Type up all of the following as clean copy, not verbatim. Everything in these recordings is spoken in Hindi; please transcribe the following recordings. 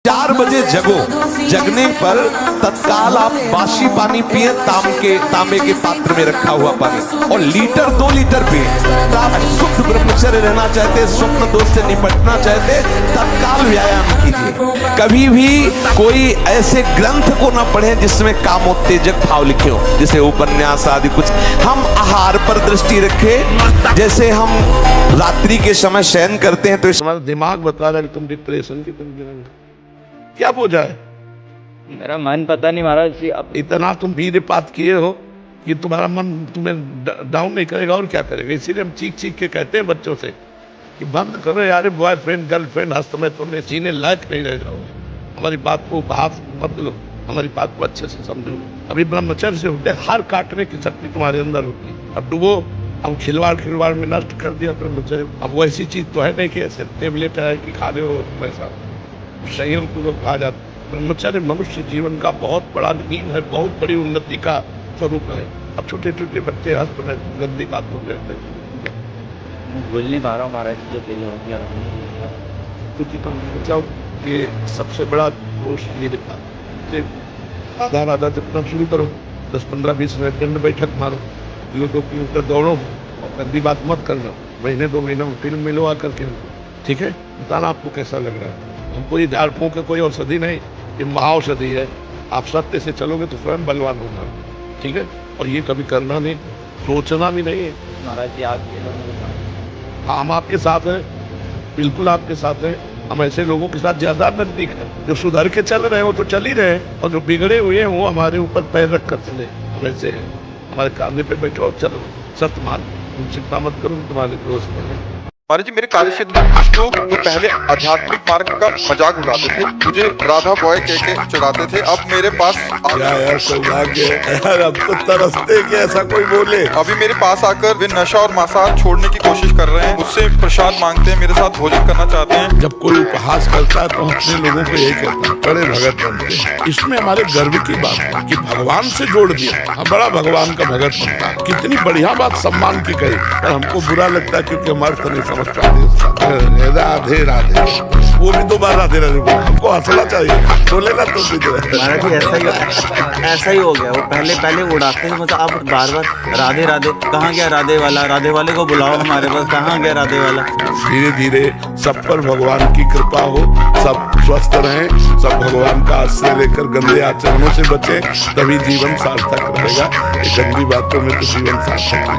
4 बजे जगो, जगने पर तत्काल आप बासी पानी पिए, तांबे के पात्र में रखा हुआ पानी, और लीटर 2 लीटर पिए। तो आप शुद्ध ब्रह्मचर्य रहना चाहते, स्वप्न दोष से निपटना चाहते, तत्काल व्यायाम कीजिए। कभी भी कोई ऐसे ग्रंथ को ना पढ़ें जिसमें कामोत्तेजक भाव लिखे हो, जैसे उपन्यास आदि कुछ। हम आहार पर दृष्टि रखें। जैसे हम रात्रि के समय शयन करते हैं तो हमारा दिमाग बता रहा है कि तुम डिप्रेशन की तुम क्या बोझा है? मेरा मन पता नहीं महाराज जी। अब इतना तुम वीरपात किए हो कि तुम्हारा मन तुम्हें डाउन नहीं करेगा और क्या करेगा। इसीलिए हम चीख चीख के कहते हैं बच्चों से कि बंद करो यार, बॉयफ्रेंड गर्लफ्रेंड हस्त में तुमने सीने लायक नहीं रह जाओ। हमारी बात को उपहास मत लो, हमारी बात को अच्छे से समझो। अभी ब्रह्मचर्य से होते हार काटने की शक्ति तुम्हारे अंदर होती। अब तो वो हम खिलवाड़ में नष्ट कर दिया ब्रह्मचर्य। अब वो ऐसी चीज तो है नहीं कि ऐसे टेबलेट है कि खा रहे हो वैसा संयम पूर्वक कहा जाता। ब्रह्मचर्य मनुष्य जीवन का बहुत बड़ा नींव है, बहुत बड़ी उन्नति का स्वरूप है। अब छोटे छोटे बच्चे हंस रहे, गंदी बात हो रहे हैं। भूल नहीं पा रहा हूँ महाराज जी, जो दिल हो गया तो ये सबसे बड़ा दोष मेरे पास। आधा आधा जितना शुरू करो, 10-15-20 मिनट दंड बैठक मारो, लोगों की ऊपर दौड़ो, और गंदी बात मत करना। महीने 2 महीने में फिल्म मिलो आकर के, ठीक है? बताना आपको कैसा लग रहा है। हमको ये झाड़ फूंक कोई औषधि नहीं, ये महाऔषधि है। आप सत्य से चलोगे तो स्वयं बलवान होगा, ठीक है? और ये कभी करना नहीं, सोचना भी नहीं है। महाराज जी आप हाँ, हम आपके साथ हैं, बिल्कुल आपके साथ हैं। हम ऐसे लोगों के साथ ज्यादा नजदीक है। जो सुधर के चल रहे हैं वो तो चल ही रहे हैं, और जो बिगड़े हुए हैं वो हमारे ऊपर पैर रख कर चले। वैसे है, हमारे कांधे पे बैठो और चलो, सत्य मान, चिंता मत करो, तुम्हारे दोस्त बने। महाराज जी, मेरे कार्यक्षेत्र में कुछ लोग जो पहले आध्यात्मिक मार्ग का मजाक उड़ाते थे, मुझे राधा बॉय कह के चिढ़ाते थे, अब मेरे पास यार सौभाग्य यार, अब तो तरसते कि ऐसा कोई बोले। अभी मेरे पास आकर वे नशा और मांसाहार छोड़ने की कोशिश कर रहे हैं, मुझसे प्रसाद मांगते हैं, मेरे साथ भोजन करना चाहते हैं। जब कोई उपहास करता है तो अपने लोगों को यही कहता है, बड़े भगत बनते हैं। इसमें हमारे गर्व की बात है कि भगवान से जोड़ दिया, हम बड़ा भगवान का भगत बनता है। कितनी बढ़िया बात सम्मान की कही, पर हमको बुरा लगता है क्योंकि हमारे तो नहीं समझ पाते उसका। राधे राधे, वो भी 2 बार राधे राधे बोले। हमको हंसना चाहिए, बोलेगा तो महाराज जी ऐसा ही हो गया। वो पहले उड़ाते थे, मतलब अब बार राधे राधे, कहाँ गया राधे वाला, राधे वाले को बुलाओ हमारे पास, कहाँ गया राधे वाला। धीरे धीरे सब पर भगवान की कृपा हो, सब स्वस्थ रहें, सब भगवान का आश्रय लेकर गंदे आचरणों से बचे, तभी जीवन सार्थक रहेगा। गंदी बातों में तो जीवन सार्थक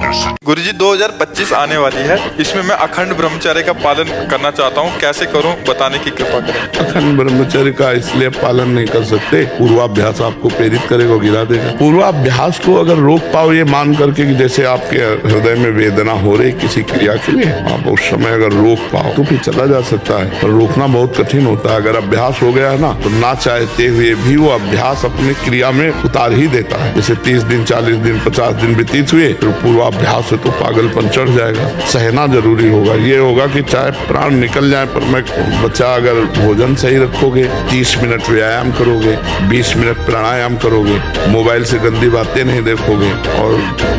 नहीं। गुरुजी 2025 आने वाली है, इसमें मैं अखंड ब्रह्मचर्य का पालन करना चाहता हूँ, कैसे करूँ बताने की कृपा करें। अखंड ब्रह्मचर्य का इसलिए पालन नहीं कर सकते, पूर्वाभ्यास आपको प्रेरित करेगा, गिरा देगा। पूर्वाभ्यास को अगर रोक पाओ ये मान करके कि जैसे आपके हृदय में वेदना हो रही किसी क्रिया के लिए, आप उस समय अगर रोक पाओ तो फिर चला जा सकता है, पर रोकना बहुत कठिन होता है। अगर अभ्यास हो गया है ना, तो ना चाहते हुए भी वो अभ्यास अपनी क्रिया में उतार ही देता है। जैसे 30 दिन 40 दिन 50 दिन व्यतीत हुए, तो पूर्वाभ्यास से तो पागलपन चढ़ जाएगा। सहना जरूरी होगा। ये होगा कि चाहे प्राण निकल जाए, पर मैं बच्चा अगर भोजन सही रखोगे, 30 मिनट व्यायाम करोगे, 20 मिनट प्राणायाम करोगे, मोबाइल से गंदी बातें नहीं देखोगे, और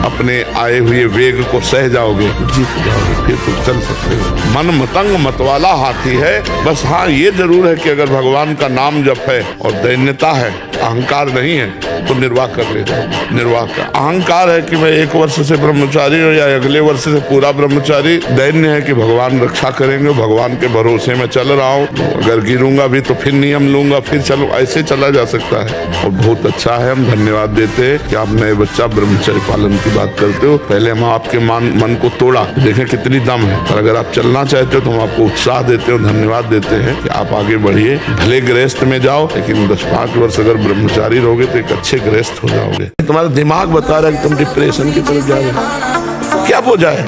अपने आए हुए वेग को सह जाओगे, जीत जाओगे, फिर तो चल सकते हो। मन मतंग मतवाला हाथी है। बस हाँ, ये जरूर है कि अगर भगवान का नाम जप है और दैन्यता है, अहंकार नहीं है, तो निर्वाह कर लेगा। निर्वाह का अहंकार है कि मैं 1 वर्ष से ब्रह्मचारी हूँ या अगले वर्ष से पूरा ब्रह्मचारी। दैन्य है कि भगवान रक्षा करेंगे, भगवान के भरोसे में चल रहा हूँ, अगर गिरूंगा भी तो फिर नियम लूंगा, फिर चलो, ऐसे चला जा सकता है। और बहुत अच्छा है, हम धन्यवाद देते हैं कि आप नए बच्चा ब्रह्मचर्य पालन की बात करते हो। पहले हम आपके मन को तोड़ा, देखें कितनी दम है, पर अगर आप चलना चाहते हो तो हम आपको उत्साह देते हो, धन्यवाद देते हैं कि आप आगे बढ़िए। भले गृहस्थ में जाओ, लेकिन 10-5 वर्ष अगर ब्रह्मचारी रहोगे तो एक अच्छे गृहस्थ हो जाओगे। तुम्हारा दिमाग बता रहा है कि तुम डिप्रेशन की तरफ जा रहे हो। क्या बोझा है?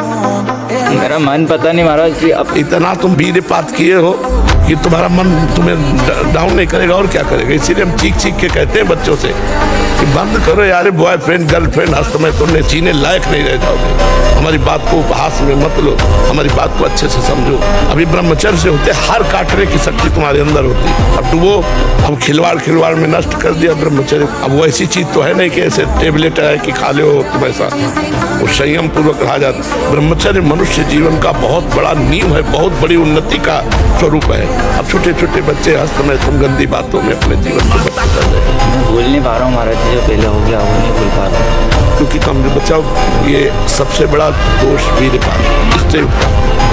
मेरा मन पता नहीं महाराज जी। अब इतना तुम वीरपात किए हो कि तुम्हारा मन तुम्हें डाउन नहीं करेगा और क्या करेगा। इसीलिए हम चीख चीख के कहते हैं बच्चों से कि बंद करो यार, बॉयफ्रेंड गर्लफ्रेंड हस्त में तुमने जीने लायक नहीं रह जाओगे। हमारी बात को उपहास में मत लो, हमारी बात को अच्छे से समझो। अभी ब्रह्मचर्य से होते हर काटने की शक्ति तुम्हारे अंदर होती है। अब वो हम खिलवाड़ में नष्ट कर दिया ब्रह्मचर्य। अब वो ऐसी चीज तो है नहीं कि ऐसे टेबलेट है कि खा लो तुम ऐसा, वो संयम पूर्वक रहा जाता। ब्रह्मचर्य मनुष्य जीवन का बहुत बड़ा नींव है, बहुत बड़ी उन्नति का स्वरूप है। अब छोटे छोटे बच्चे हस्त में तुम गंदी बातों में अपने जीवन को बता कर रहे हो। मैं भूल नहीं पा रहा हूँ महाराज जी, जो पहले हो गया वो नहीं भूल पा रहा हूँ। क्योंकि कम बचाओ, ये सबसे बड़ा दोष वीरपाल। इससे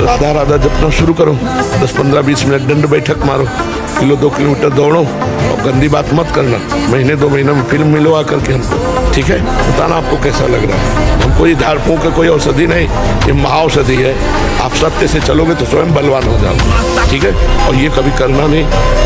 राधा राधा जपना शुरू करो, 10, 15, 20 मिनट दंड बैठक मारो, 1-2 किलोमीटर दौड़ो और गंदी बात मत करना। महीने 2 महीने में फिल्म मिलवा करके हमको, ठीक है? बताना आपको कैसा लग रहा है। हम कोई झाड़ फूंक का कोई औषधि नहीं, ये महाऔषधि है। आप सत्य से चलोगे तो स्वयं बलवान हो जाओगे, ठीक है? और ये कभी करना नहीं,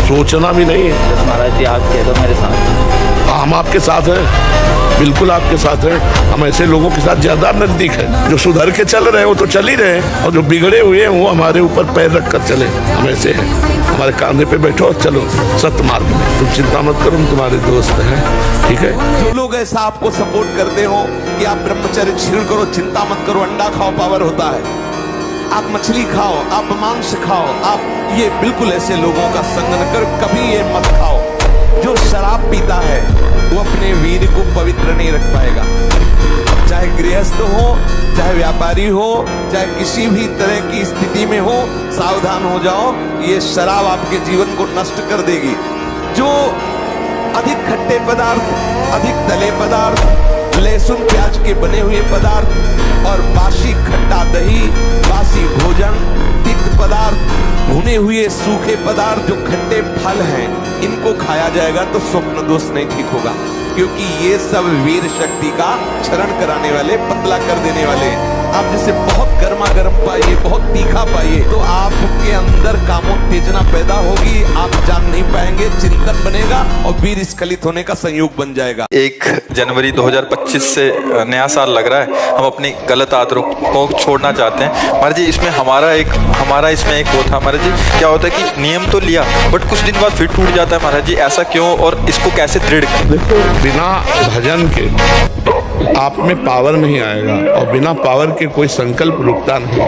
सोचना भी नहीं है। बस महाराज जी आप कह दो मेरे साथ। हम आपके साथ हैं, बिल्कुल आपके साथ हैं। हम ऐसे लोगों के साथ ज्यादा नजदीक है। जो सुधर के चल रहे हैं वो तो चल ही रहे हैं, और जो बिगड़े हुए हैं वो हमारे ऊपर पैर रख कर चले। हम ऐसे हैं, हमारे कांधे पे बैठो और चलो सत्य मार्ग में। तुम चिंता मत करो, हम तुम्हारे दोस्त हैं, ठीक है? जो लोग ऐसा आपको सपोर्ट करते हो कि आप ब्रह्मचर्य छीण करो, चिंता मत करो, अंडा खाओ पावर होता है, आप मछली खाओ, आप मांस खाओ, आप ये बिल्कुल ऐसे लोगों का संग न करो, कभी ये मत खाओ। जो शराब पीता है वो अपने वीर को पवित्र नहीं रख पाएगा। चाहे गृहस्थ हो, चाहे व्यापारी हो, चाहे किसी भी तरह की स्थिति में हो, सावधान हो जाओ, ये शराब आपके जीवन को नष्ट कर देगी। जो अधिक खट्टे पदार्थ, अधिक तले पदार्थ, लहसुन प्याज के बने हुए पदार्थ और बासी खट्टा दही, बासी भोजन, तिक्त पदार्थ, भुने हुए सूखे पदार्थ, जो खट्टे फल हैं, इनको खाया जाएगा तो स्वप्न दोष नहीं ठीक होगा, क्योंकि ये सब वीर शक्ति का क्षरण कराने वाले, पतला कर देने वाले। आप जैसे बहुत गर्मा गर्म पाइए, बहुत तीखा पाइए, तो आपके अंदर कामोत्तेजना पैदा होगी, आप जान नहीं पाएंगे, चिंतन बनेगा और वीर स्खलित होने का संयोग बन जाएगा। 1 जनवरी 2025 से नया साल लग रहा है, हम अपनी गलत आदतों को छोड़ना चाहते हैं। महाराज जी इसमें हमारा इसमें एक वो था महाराज जी, क्या होता है कि नियम तो लिया बट कुछ दिन बाद फिर टूट जाता है महाराज जी, ऐसा क्यों और इसको कैसे दृढ़ करें? देखो, बिना भजन के आप में पावर नहीं आएगा, और बिना पावर के कोई संकल्प रुकता नहीं।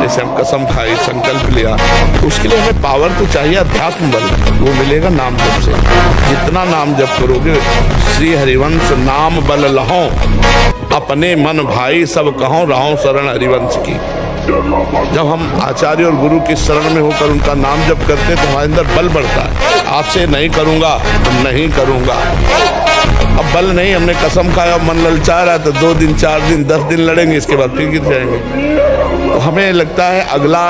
जैसे हम कसम खाई, संकल्प लिया, उसके लिए हमें पावर तो चाहिए, अध्यात्म बल, वो मिलेगा नाम जप से। जितना नाम जप करोगे, श्री हरिवंश नाम बल लहो, अपने मन भाई सब कहो, रहो शरण हरिवंश की। जब हम आचार्य और गुरु की शरण में होकर उनका नाम जप करते हैं तो हमारे अंदर बल बढ़ता है। आपसे नहीं करूंगा तो नहीं करूंगा, अब बल नहीं, हमने कसम खाया, मन ललचा रहा है तो 2 दिन 4 दिन 10 दिन लड़ेंगे, इसके बाद फिर गिर जाएंगे। तो हमें लगता है अगला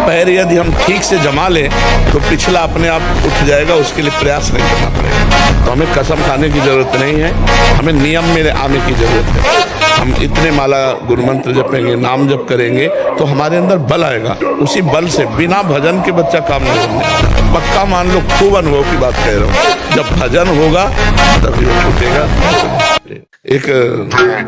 पैर यदि हम ठीक से जमा लें तो पिछला अपने आप उठ जाएगा, उसके लिए प्रयास नहीं करना पड़ेगा। तो हमें कसम खाने की जरूरत नहीं है, हमें नियम में आने की जरूरत है। हम इतने माला गुरु मंत्र जपेंगे, नाम जप करेंगे तो हमारे अंदर बल आएगा। उसी बल से बिना भजन के बच्चा काम नहीं करने, पक्का मान लो, खूब अनुभव की बात कह रहा हूँ। जब भजन होगा तभी वो छूटेगा। एक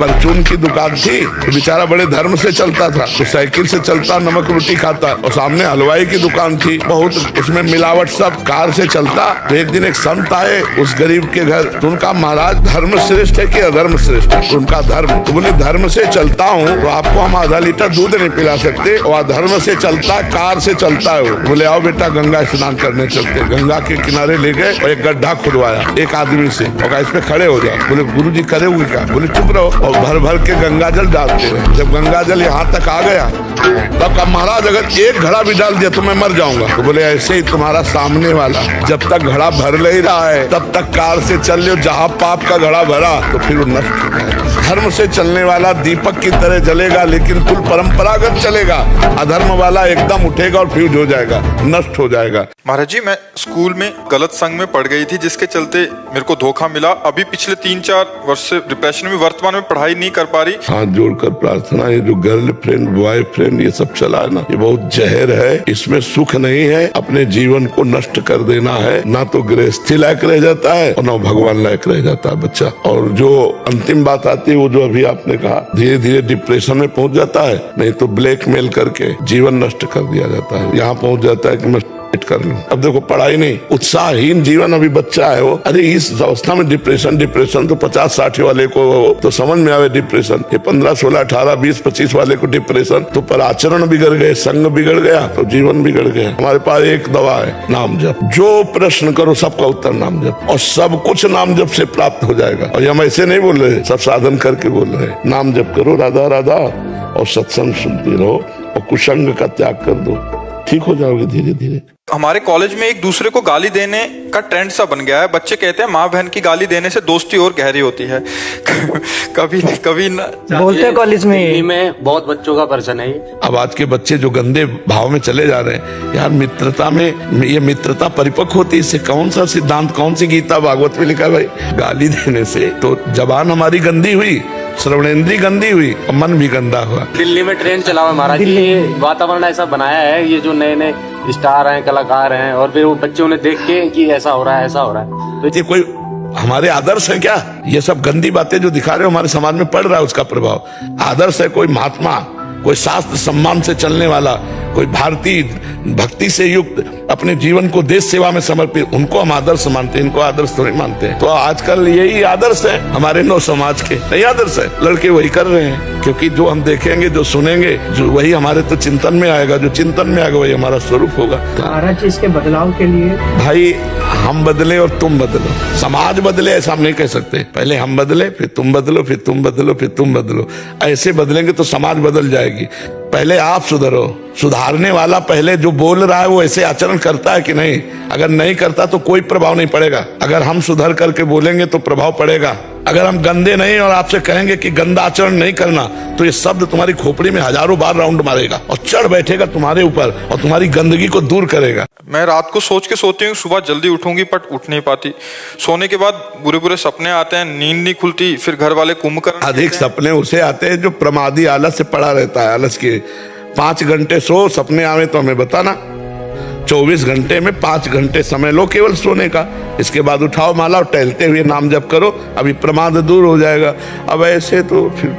परचून की दुकान थी, बेचारा बड़े धर्म से चलता था, तो साइकिल से चलता, नमक रोटी खाता, और सामने हलवाई की दुकान थी, बहुत उसमें मिलावट, सब कार से चलता। तो एक दिन एक संत आए उस गरीब के घर, तो उनका महाराज धर्म श्रेष्ठ है कि अधर्म श्रेष्ठ है? तो उनका धर्म। तो बोले धर्म से चलता हूँ तो आपको हम आधा लीटर दूध नहीं पिला सकते, और अधर्म से चलता, कार से चलता है वो। बोले आओ बेटा गंगा स्नान करने चलते। गंगा के किनारे ले गए और एक गड्ढा खुदवाया एक आदमी से, और इस पे खड़े हो जाओ। बोले गुरुजी खड़े हुए क्या? बोले चुप रहो, और भर भर के गंगा जल डालते रहे। जब गंगा जल यहाँ तक आ गया तब कहा महाराज अगर एक घड़ा भी डाल दिया तो मैं मर जाऊंगा। तो बोले ऐसे ही तुम्हारा सामने वाला जब तक घड़ा भर नहीं रहा है तब तक कार से चल लो, जहाँ पाप का घड़ा भरा तो फिर वो नष्ट हो जाएगा। धर्म से चलने वाला दीपक की तरह जलेगा लेकिन कुल परंपरागत चलेगा, अधर्म वाला एकदम उठेगा और फ्यूज हो जाएगा, नष्ट हो जाएगा। महाराज जी मैं स्कूल में गलत संग में पढ़ गई थी, जिसके चलते मेरे को धोखा मिला। अभी पिछले 3-4 वर्ष से डिप्रेशन में, वर्तमान में पढ़ाई नहीं कर पा रही। हाथ जोड़कर प्रार्थना, ये जो गर्लफ्रेंड बॉयफ्रेंड ये सब चला है ना, ये बहुत जहर है, इसमें सुख नहीं है। अपने जीवन को नष्ट कर देना है, ना तो गृहस्थी लायक रह जाता है और ना भगवान लायक रह जाता है बच्चा। और जो अंतिम बात आती है वो जो अभी आपने कहा, धीरे धीरे डिप्रेशन में पहुंच जाता है, नहीं तो ब्लैकमेल करके जीवन नष्ट कर दिया जाता है। यहाँ पहुंच जाता है कि मैं कर लूं। अब देखो पढ़ाई नहीं, उत्साहहीन जीवन, अभी बच्चा है वो, अरे इस अवस्था में डिप्रेशन तो 50-60 वाले को तो समझ में आवे डिप्रेशन, ये 15, 16, 18, 20, 25 वाले को डिप्रेशन, तो पर आचरण बिगड़ गए, संग बिगड़ गया तो जीवन बिगड़ गया। हमारे पास एक दवा है, नाम जप। जो प्रश्न करो सबका उत्तर नाम जप, और सब कुछ नाम जप से प्राप्त हो जाएगा। और हम ऐसे नहीं बोल रहे, सब साधन करके बोल रहे हैं। नाम जप करो राधा राधा, और सत्संग सुनते रहो, और कुसंग का त्याग कर दो, ठीक हो जाओगे धीरे धीरे। हमारे कॉलेज में एक दूसरे को गाली देने का ट्रेंड सा बन गया है। बच्चे कहते हैं माँ बहन की गाली देने से दोस्ती और गहरी होती है। कभी न बोलते कॉलेज दिल्ली में बहुत बच्चों का प्रश्न है ये। अब आज के बच्चे जो गंदे भाव में चले जा रहे हैं यार, मित्रता में ये मित्रता परिपक्व होती है, इससे कौन सा सिद्धांत, कौन सी गीता भागवत में लिखा है भाई? गाली देने से तो जबान हमारी गंदी हुई, श्रवणेंद्री गंदी हुई और मन भी गंदा हुआ। दिल्ली में ट्रेन चला हुआ महाराज, ये वातावरण ऐसा बनाया है, ये जो नए नए स्टार हैं, कलाकार हैं, और फिर वो बच्चे उन्हें देख के कि ऐसा हो रहा है ऐसा हो रहा है, तो ये कोई हमारे आदर्श है क्या? ये सब गंदी बातें जो दिखा रहे हो हमारे समाज में पड़ रहा है, उसका प्रभाव। आदर्श है कोई महात्मा, कोई शास्त्र सम्मान से चलने वाला, कोई भारतीय भक्ति से युक्त अपने जीवन को देश सेवा में समर्पित, उनको हम आदर्श मानते हैं, इनको आदर्श तो नहीं मानते हैं। तो आजकल यही आदर्श है हमारे नव समाज के, नहीं आदर्श है, लड़के वही कर रहे हैं। क्योंकि जो हम देखेंगे, जो सुनेंगे, जो वही हमारे तो चिंतन में आएगा, जो चिंतन में आएगा वही हमारा स्वरूप होगा। महाराज इसके बदलाव के लिए भाई हम बदले और तुम बदलो, समाज बदले ऐसा हम नहीं कह सकते। पहले हम बदले, फिर तुम बदलो, फिर तुम बदलो, फिर तुम बदलो, ऐसे बदलेंगे तो समाज बदल जाएगी। पहले आप सुधरो, सुधारने वाला पहले जो बोल रहा है वो ऐसे आचरण करता है कि नहीं? अगर नहीं करता तो कोई प्रभाव नहीं पड़ेगा। अगर हम सुधर करके बोलेंगे तो प्रभाव पड़ेगा। अगर हम गंदे नहीं और आपसे कहेंगे कि गंदा आचरण नहीं करना, तो ये शब्द तुम्हारी खोपड़ी में हजारों बार राउंड मारेगा और चढ़ बैठेगा तुम्हारे ऊपर और तुम्हारी गंदगी को दूर करेगा। मैं रात को सोच के सोती हूँ सुबह जल्दी उठूंगी, बट उठ नहीं पाती। सोने के बाद बुरे बुरे सपने आते हैं, नींद नहीं खुलती, फिर घर वाले कुंभकर्ण। अधिक सपने उसे आते हैं जो प्रमादी आलस से पड़ा रहता है। आलस के 5 घंटे सो, सपने आवे तो हमें बताना। 24 घंटे में 5 घंटे समय लो केवल सोने का, इसके बाद उठाओ माला और टहलते हुए नाम जप करो, अभी प्रमाद दूर हो जाएगा। अब ऐसे तो फिर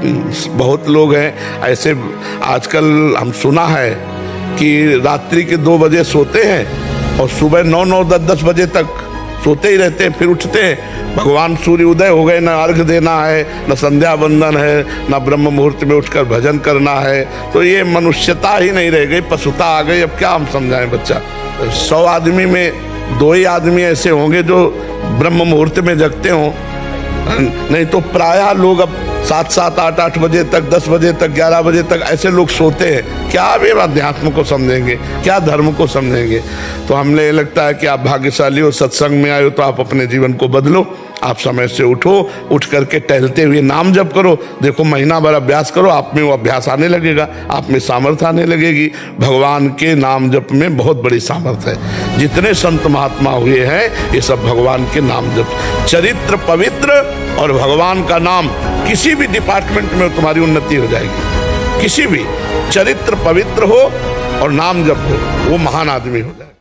बहुत लोग हैं ऐसे, आजकल हम सुना है कि रात्रि के 2 बजे सोते हैं और सुबह 9, 10 बजे तक सोते ही रहते हैं, फिर उठते हैं, भगवान सूर्य उदय हो गए, न अर्घ देना है, न संध्या वंदन है, न ब्रह्म मुहूर्त में उठकर भजन करना है। तो ये मनुष्यता ही नहीं रह गई, पशुता आ गई। अब क्या हम समझाएं बच्चा? 100 आदमी में 2 ही आदमी ऐसे होंगे जो ब्रह्म मुहूर्त में जगते हों, नहीं तो प्रायः लोग अब 7, 8 बजे तक, 10 बजे तक, 11 बजे तक ऐसे लोग सोते हैं। क्या आप ये अध्यात्म को समझेंगे, क्या धर्म को समझेंगे? तो हमें लगता है कि आप भाग्यशाली हो, सत्संग में आए हो, तो आप अपने जीवन को बदलो। आप समय से उठो, उठ करके टहलते हुए नाम जप करो। देखो महीना भर अभ्यास करो, आप में वो अभ्यास आने लगेगा, आप में सामर्थ्य आने लगेगी। भगवान के नाम जप में बहुत बड़ी सामर्थ्य है। जितने संत महात्मा हुए हैं ये सब भगवान के नाम जप, चरित्र पवित्र और भगवान का नाम, किसी भी डिपार्टमेंट में तुम्हारी उन्नति हो जाएगी। किसी भी चरित्र पवित्र हो और नाम जप हो, वो महान आदमी हो जाए।